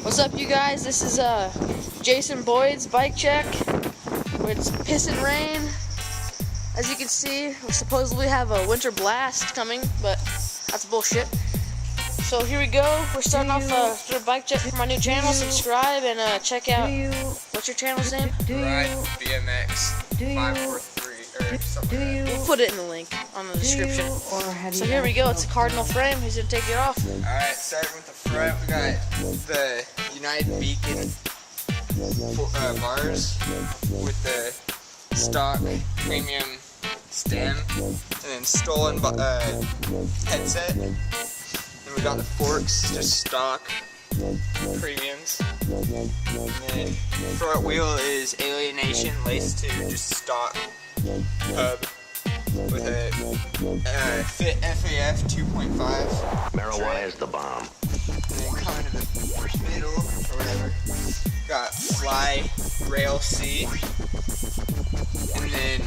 What's up, you guys? This is Jasen Boyds bike check. It's pissing rain. As you can see, we supposedly have a winter blast coming, but that's bullshit. So here we go. We're starting off with a bike check for my new channel. Subscribe and check out. What's your channel's name? Ride BMX 543 or something like that. We'll put it in the link on the description. So here we go. It's a cardinal frame. He's gonna take it off. Alright, starting with the front, we got the United Beacon bars with the stock premium stem, and then stolen headset. And we got the forks, just stock premiums. And then front wheel is Alienation laced to just stock hub with a Fit FAF 2.5. Marijuana is the bomb. And then coming to the middle, or whatever, got Fly Rail C. And then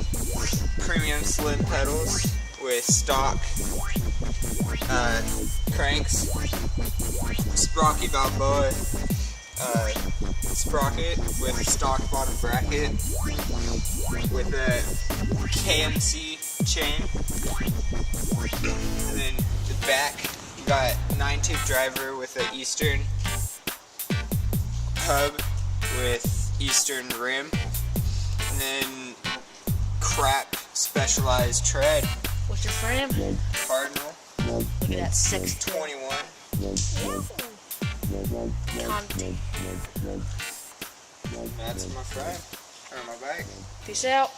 premium slim pedals with stock cranks. Sprocky Balboa sprocket with stock bottom bracket with a KMC chain. And then the back, you got 9-tube driver with an Eastern hub with Eastern rim. And then crap specialized tread. What's your frame? Cardinal. Look at that 620. 21. Conte. That's my frame, or my bike. Peace out.